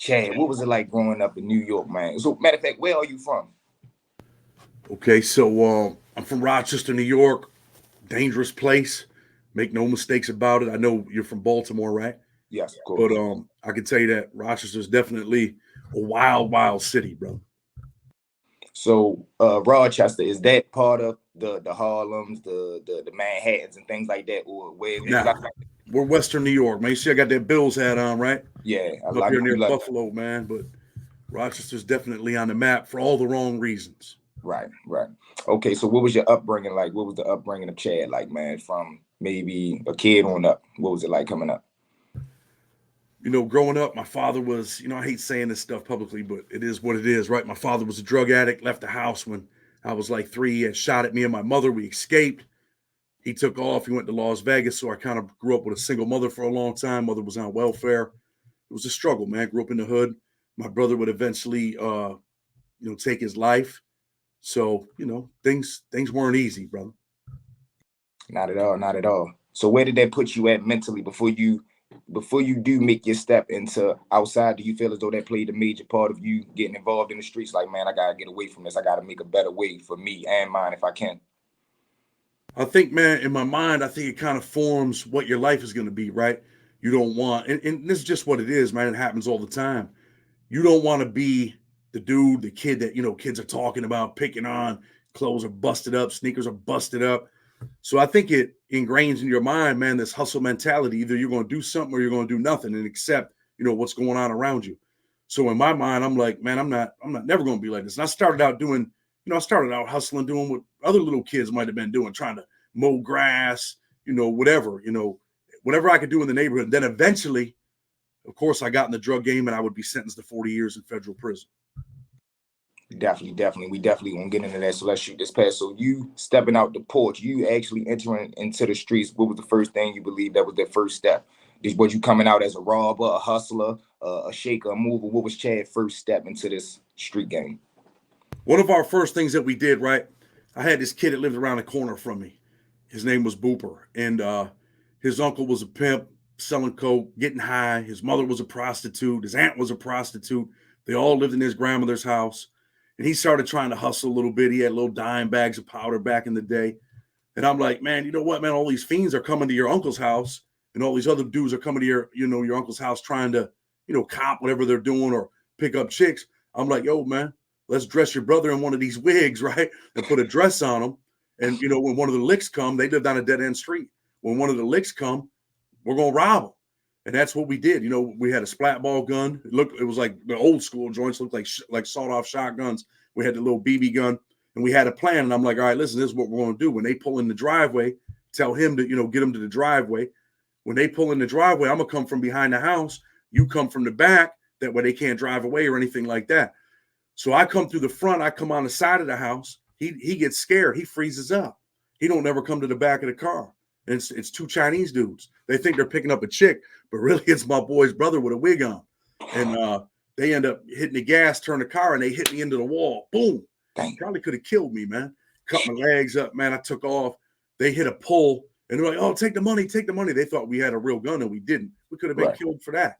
Chad, what was it like growing up in New York, man? So, matter of fact, where are you from? Okay, so I'm from Rochester, New York. Dangerous place. Make no mistakes about it. I know you're from Baltimore, right? Yes, of But course. I can tell you that Rochester is definitely a wild, wild city, bro. So, Rochester, is that part of the Harlems, the Manhattans, and things like that, or where? Because I, Nah, we're Western New York, man. You see, I got that Bills hat on, right? yeah, I'm up I here know near you love that. Buffalo, man. But Rochester's definitely on the map for all the wrong reasons. Right, right. Okay, so what was your upbringing like? What was the upbringing of Chad like, man? From maybe a kid on up, what was it like coming up? Growing up, my father was, I hate saying this stuff publicly, but it is what it is, right? My father was a drug addict, left the house when I was like 3. He had shot at me and my mother. We escaped. He took off. He went to Las Vegas. So I kind of grew up with a single mother for a long time. Mother was on welfare. It was a struggle, man. Grew up in the hood. My brother would eventually, take his life. So, things weren't easy, brother. Not at all, not at all. So where did that put you at mentally before you do make your step into outside? Do you feel as though that played a major part of you getting involved in the streets? Like, man, I gotta get away from this. I gotta make a better way for me and mine if I can. I think, man, in my mind, I think it kind of forms what your life is going to be, right? You don't want, and this is just what it is, man. It happens all the time. You don't want to be the dude, the kid that, kids are talking about, picking on, clothes are busted up, sneakers are busted up. So I think it ingrains in your mind, man, this hustle mentality. Either you're going to do something or you're going to do nothing and accept, what's going on around you. So in my mind, I'm like, man, I'm not never going to be like this. And I started out doing, I started out hustling, doing what other little kids might have been doing, trying to mow grass, whatever, whatever I could do in the neighborhood. And then eventually, of course, I got in the drug game and I would be sentenced to 40 years in federal prison. Definitely, definitely. We definitely won't get into that. So let's shoot this past. So you stepping out the porch, you actually entering into the streets. What was the first thing you believed that was their first step? Was you coming out as a robber, a hustler, a shaker, a mover? What was Chad's first step into this street game? One of our first things that we did, right? I had this kid that lived around the corner from me. His name was Booper. And his uncle was a pimp, selling coke, getting high. His mother was a prostitute. His aunt was a prostitute. They all lived in his grandmother's house. And he started trying to hustle a little bit. He had little dime bags of powder back in the day. And I'm like, man, you know what, man? All these fiends are coming to your uncle's house, and all these other dudes are coming to your uncle's house trying to, cop whatever they're doing or pick up chicks. I'm like, yo, man, let's dress your brother in one of these wigs, right? And put a dress on him. And when one of the licks come, they lived on a dead end street. When one of the licks come, we're gonna rob them. And that's what we did. We had a splat ball gun. It was like the old school joints, looked like sawed off shotguns. We had the little BB gun, and we had a plan. And I'm like, all right, listen, this is what we're going to do. When they pull in the driveway, tell him to, get them to the driveway. When they pull in the driveway, I'm gonna come from behind the house. You come from the back. That way they can't drive away or anything like that. So I come through the front. I come on the side of the house. He gets scared. He freezes up. He don't never come to the back of the car. And it's two Chinese dudes. They think they're picking up a chick, but really it's my boy's brother with a wig on. And they end up hitting the gas, turn the car, and they hit me into the wall. Boom. Dang. Probably could have killed me, man. Cut my legs up, man. I took off. They hit a pole, and they're like, oh, take the money, take the money. They thought we had a real gun, and we didn't. We could have been Right. killed for that.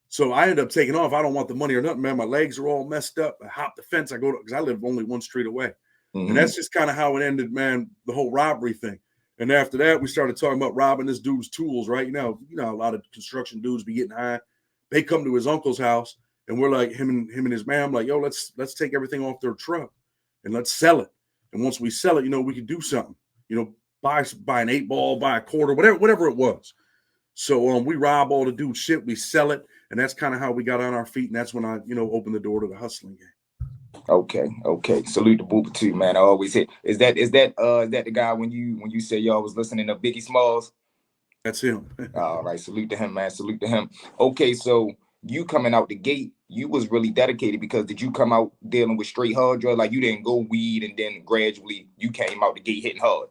So I ended up taking off. I don't want the money or nothing, man. My legs are all messed up. I hop the fence. I go to, because I live only one street away. And that's just kind of how it ended, man, the whole robbery thing. And after that, we started talking about robbing this dude's tools, right? A lot of construction dudes be getting high. They come to his uncle's house, and we're like, him and his man, I'm like, yo, let's take everything off their truck and let's sell it. And once we sell it, we could do something. Buy an 8-ball, buy a quarter, whatever it was. So we rob all the dude's shit, we sell it, and that's kind of how we got on our feet. And that's when I, opened the door to the hustling game. Okay, okay. Salute to Booper too, man. I always hit. Is that the guy when you said y'all was listening to Biggie Smalls? That's him. All right, salute to him, man. Salute to him. Okay, so you coming out the gate, you was really dedicated because did you come out dealing with straight hard drug? Like you didn't go weed and then gradually you came out the gate hitting hard.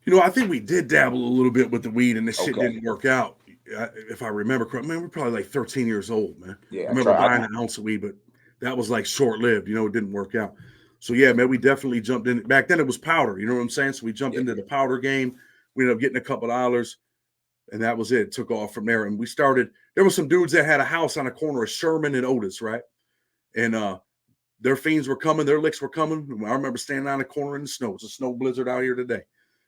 I think we did dabble a little bit with the weed, and this shit Okay. didn't work out. If I remember correctly, man, we're probably like 13 years old, man. I Yeah, I remember try. buying an ounce of weed, but that was like short lived. It didn't work out. So yeah, man, we definitely jumped in. Back then, it was powder. You know what I'm saying? So we jumped Yeah. into the powder game. We ended up getting a couple dollars. And that was it. Took off from there. And we started, there were some dudes that had a house on a corner of Sherman and Otis, right? And their fiends were coming, their licks were coming. I remember standing on the corner in the snow. It's a snow blizzard out here today.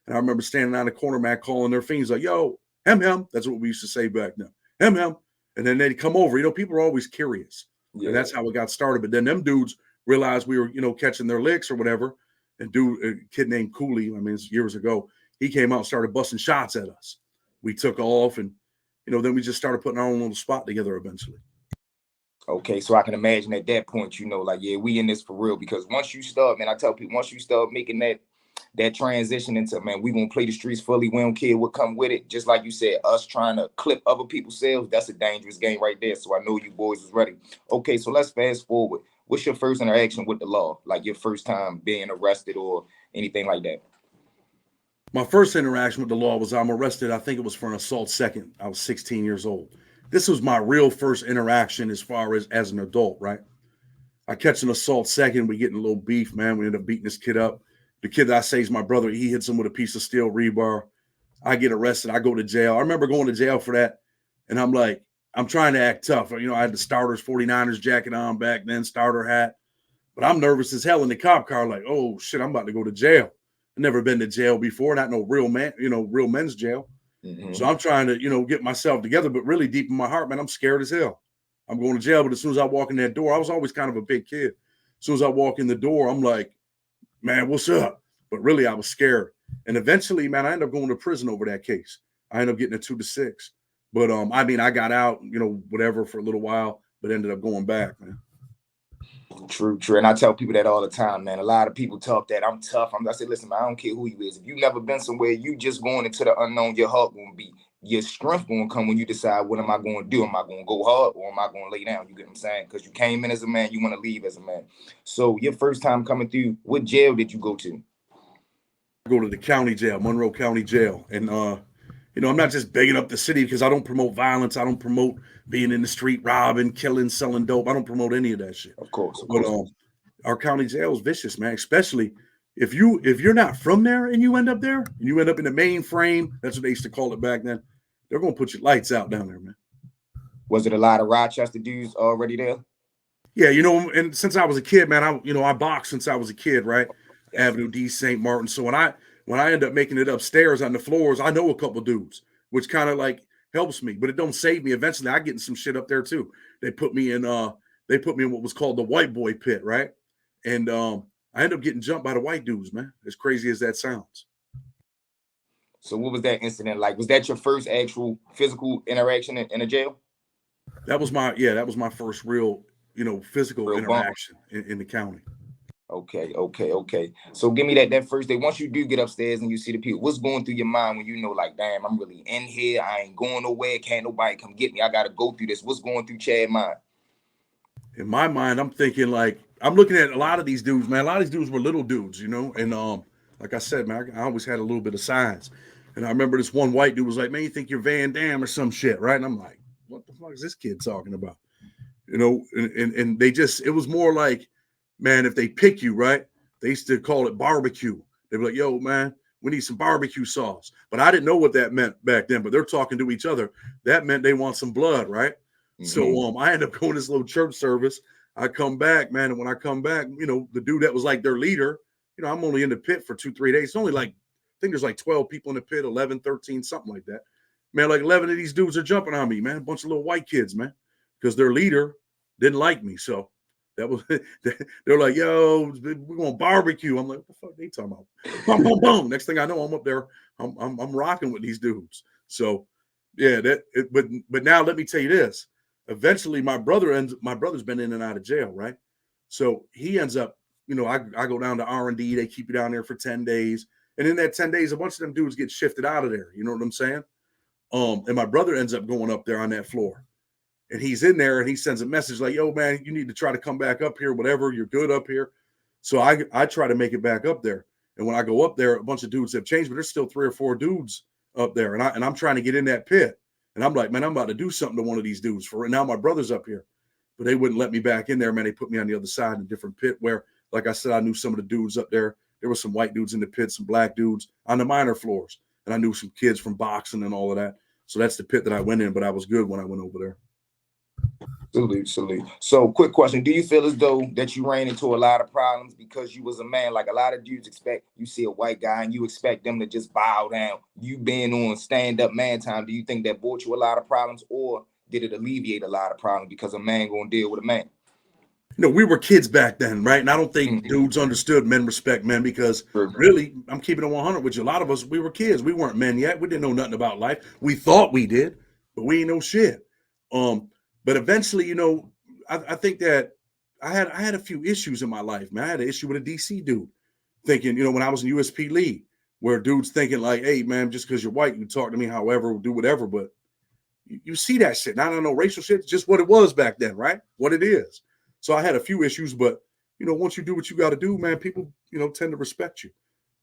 And I remember standing on the corner, man, calling their fiends like, yo, hem. That's what we used to say back then. Hem. And then they'd come over. You know, people are always curious. Yeah. And that's how it got started. But then them dudes realized we were, you know, catching their licks or whatever. And a kid named Cooley, I mean, it's years ago, he came out and started busting shots at us. We took off and, you know, then we just started putting our own little spot together eventually. Okay, so I can imagine at that point, you know, like, yeah, we in this for real. Because once you start, man, I tell people, once you start making that transition into, man, we gonna play the streets fully, we don't care what come with it. Just like you said, us trying to clip other people's sales, that's a dangerous game right there. So I know you boys was ready. Okay, so let's fast forward. What's your first interaction with the law? Like your first time being arrested or anything like that? My first interaction with the law was I'm arrested. I think it was for an assault second. I was 16 years old. This was my real first interaction as far as an adult, right? I catch an assault second. We get in a little beef, man. We end up beating this kid up. The kid that I say is my brother. He hits him with a piece of steel rebar. I get arrested. I go to jail. I remember going to jail for that. And I'm like, I'm trying to act tough. You know, I had the starters 49ers jacket on back then, starter hat. But I'm nervous as hell in the cop car, like, oh shit, I'm about to go to jail. I've never been to jail before, not no real man, you know, real men's jail. Mm-hmm. So I'm trying to, you know, get myself together, but really deep in my heart, man, I'm scared as hell. I'm going to jail, but as soon as I walk in that door, I was always kind of a big kid. As soon as I walk in the door, I'm like, man, what's up? But really, I was scared. And eventually, man, I ended up going to prison over that case. I ended up getting a 2 to 6. But I mean, I got out, you know, whatever for a little while, but ended up going back, man. True. And I tell people that all the time, man. A lot of people talk that I'm tough. I say, listen, man, I don't care who you is. If you've never been somewhere, you just going into the unknown, your heart gonna be, your strength gonna come when you decide, what am I going to do? Am I going to go hard or am I going to lay down? You get what I'm saying? Because you came in as a man, you want to leave as a man. So your first time coming through, what jail did you go to? I go to the county jail, Monroe County Jail. And, you know, I'm not just begging up the city because I don't promote violence. I don't promote being in the street, robbing, killing, selling dope. I don't promote any of that shit. Of course. But our county jail is vicious, man. Especially if you're not from there and you end up there and you end up in the mainframe. That's what they used to call it back then. They're gonna put your lights out down there, man. Was it a lot of Rochester dudes already there? Yeah, you know, and since I was a kid, man, I boxed since I was a kid, right? Yes. Avenue D, St. Martin. So when I end up making it upstairs on the floors, I know a couple dudes, which kind of like helps me, but it don't save me. Eventually, I get in some shit up there too. They put me in what was called the white boy pit, right? And I ended up getting jumped by the white dudes, man. As crazy as that sounds. So what was that incident like? Was that your first actual physical interaction in a jail? That was my first real, you know, physical interaction in the county. Okay. So give me that first day. Once you do get upstairs and you see the people, what's going through your mind when you know, like, damn, I'm really in here. I ain't going nowhere. Can't nobody come get me. I got to go through this. What's going through Chad's mind? In my mind, I'm thinking, like, I'm looking at a lot of these dudes, man. A lot of these dudes were little dudes, you know? And like I said, man, I always had a little bit of size. And I remember this one white dude was like, man, you think you're Van Damme or some shit, right? And I'm like, what the fuck is this kid talking about? You know, and they just, it was more like, man, if they pick you, right? They used to call it barbecue. They'd be like, yo, man, we need some barbecue sauce. But I didn't know what that meant back then, but they're talking to each other. That meant they want some blood, right? Mm-hmm. So I ended up going to this little church service. I come back, man, and when I come back, you know, the dude that was like their leader, you know, I'm only in the pit for 2-3 days. It's only like, I think there's like 12 people in the pit, 11, 13, something like that. Man, like 11 of these dudes are jumping on me, man. A bunch of little white kids, man, because their leader didn't like me. So that was, they're like, yo, we're going to barbecue. I'm like, what the fuck are they talking about? Boom, boom, boom. Next thing I know, I'm up there. I'm rocking with these dudes. So yeah, but now let me tell you this. Eventually my brother's been in and out of jail, right? So he ends up, you know, I go down to R&D. They keep you down there for 10 days. And in that 10 days, a bunch of them dudes get shifted out of there. You know what I'm saying? And my brother ends up going up there on that floor. And he's in there and he sends a message like, yo, man, you need to try to come back up here, whatever, you're good up here. So I try to make it back up there. And when I go up there, a bunch of dudes have changed, but there's still 3 or 4 dudes up there. And I'm trying to get in that pit. And I'm like, man, I'm about to do something to one of these dudes. For now, my brother's up here. But they wouldn't let me back in there, man. They put me on the other side in a different pit where, like I said, I knew some of the dudes up there. There were some white dudes in the pit, some black dudes on the minor floors. And I knew some kids from boxing and all of that. So that's the pit that I went in, but I was good when I went over there. Salute, salute. So, quick question: do you feel as though that you ran into a lot of problems because you was a man? Like a lot of dudes expect you see a white guy and you expect them to just bow down. You being on stand up man time, do you think that brought you a lot of problems, or did it alleviate a lot of problems because a man gonna deal with a man? We were kids back then, right? And I don't think Mhm. dudes understood men respect men because really, I'm keeping it 100 with you. A lot of us, we were kids. We weren't men yet. We didn't know nothing about life. We thought we did, but we ain't know shit. Um, but eventually, I think that I had a few issues in my life, man. I had an issue with a DC dude thinking, when I was in USP League, where dudes thinking like, hey, man, just because you're white, you talk to me however, do whatever. But you see that shit. And I don't know racial shit. It's just what it was back then, right? What it is. So I had a few issues, but once you do what you got to do, man, people, tend to respect you.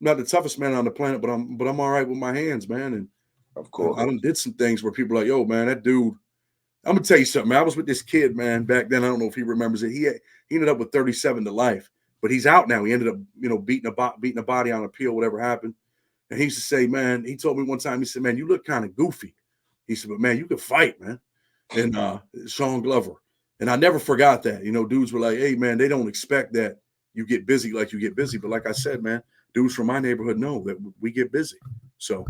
I'm not the toughest man on the planet, but I'm all right with my hands, man. And Of I course. done did some things where people are like, yo, man, that dude. I'm gonna tell you something, man. I was with this kid, man, back then. I don't know if he remembers it. He ended up with 37 to life, but he's out now. He ended up, beating a body on appeal, whatever happened. And he used to say, man, he told me one time, he said, man, you look kind of goofy. He said, but man, you can fight, man. And Sean Glover. And I never forgot that. Dudes were like, hey, man, they don't expect that you get busy like you get busy. But like I said, man, dudes from my neighborhood know that we get busy. So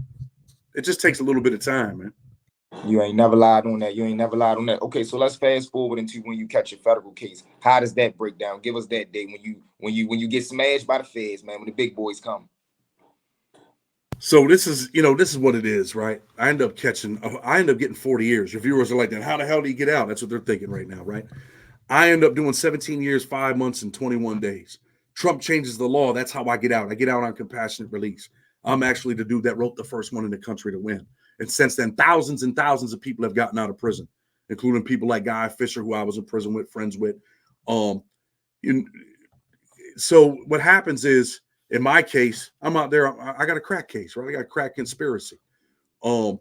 it just takes a little bit of time, man. You ain't never lied on that. You ain't never lied on that. Okay, so let's fast forward into when you catch a federal case. How does that break down? Give us that day when you get smashed by the feds, man. When the big boys come. So this is what it is, right? I end up getting 40 years. Your viewers are like, then how the hell do you get out? That's what they're thinking right now, right? I end up doing 17 years, 5 months, and 21 days. Trump changes the law. That's how I get out. I get out on compassionate release. I'm actually the dude that wrote the first one in the country to win. And since then, thousands and thousands of people have gotten out of prison, including people like Guy Fisher, who I was in prison with, friends with. Um, you, so what happens is, in my case, I'm out there. I got a crack case, right? I got a crack conspiracy. Um,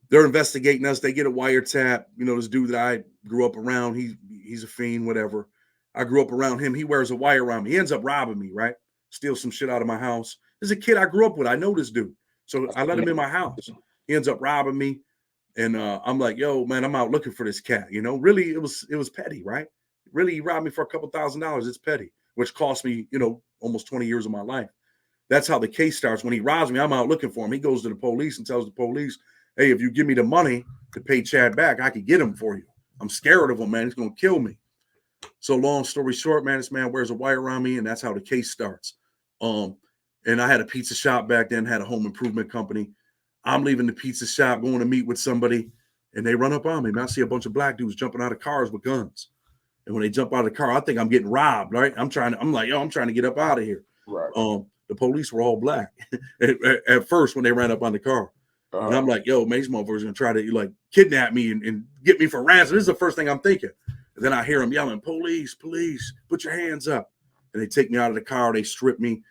they're investigating us. They get a wiretap. This dude that I grew up around, he's a fiend, whatever. I grew up around him. He wears a wire around me. He ends up robbing me, right? Steals some shit out of my house. There's a kid I grew up with. I know this dude. So I let him in my house. He ends up robbing me. And I'm like, yo, man, I'm out looking for this cat. Really, it was petty, right? Really, he robbed me for a couple $1,000s. It's petty, which cost me, almost 20 years of my life. That's how the case starts. When he robs me, I'm out looking for him. He goes to the police and tells the police, hey, if you give me the money to pay Chad back, I could get him for you. I'm scared of him, man. He's going to kill me. So long story short, man, this man wears a wire around me, and that's how the case starts. And I had a pizza shop back then, had a home improvement company. I'm leaving the pizza shop, going to meet with somebody, and they run up on me. Man, I see a bunch of black dudes jumping out of cars with guns. And when they jump out of the car, I think I'm getting robbed, right? I'm like, yo, I'm trying to get up out of here. Right. The police were all black at first when they ran up on the car. And I'm like, yo, man, these motherfuckers gonna try to like kidnap me and get me for ransom. This is the first thing I'm thinking. And then I hear them yelling, police, police, put your hands up. And they take me out of the car. They strip me.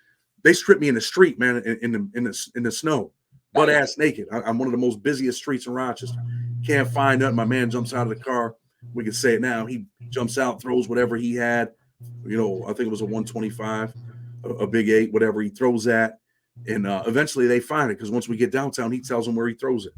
They strip me in the street, man, in the snow, butt ass naked. I'm one of the most busiest streets in Rochester. Can't find nothing. My man jumps out of the car. We can say it now. He jumps out, throws whatever he had. I think it was a 125, a big 8, whatever he throws at. And eventually they find it because once we get downtown, he tells them where he throws it.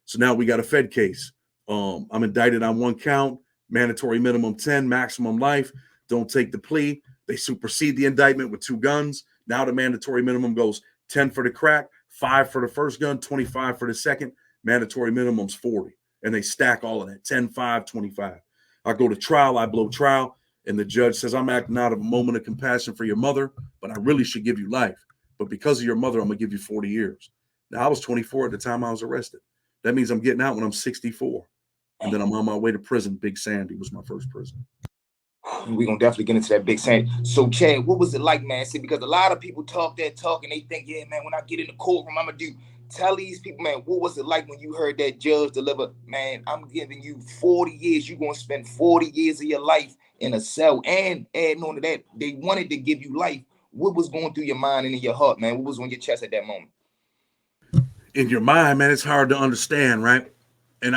So now we got a Fed case. I'm indicted on 1 count, mandatory minimum 10, maximum life. Don't take the plea. They supersede the indictment with 2 guns. Now the mandatory minimum goes 10 for the crack, 5 for the first gun, 25 for the second. Mandatory minimum's 40. And they stack all of that, 10, 5, 25. I go to trial, I blow trial, and the judge says, I'm acting out of a moment of compassion for your mother, but I really should give you life. But because of your mother, I'm going to give you 40 years. Now, I was 24 at the time I was arrested. That means I'm getting out when I'm 64. And then I'm on my way to prison. Big Sandy was my first prison. We're gonna definitely get into that big Sandy. So Chad, what was it like, man? See, because a lot of people talk that talk and they think, yeah, man, when I get in the courtroom, I'm gonna do. Tell these people, man, what was it like when you heard that judge deliver, man, I'm giving you 40 years. You're gonna spend 40 years of your life in a cell. And adding on to that, they wanted to give you life. What was going through your mind and in your heart, man? What was on your chest at that moment? In your mind, man, it's hard to understand, right? And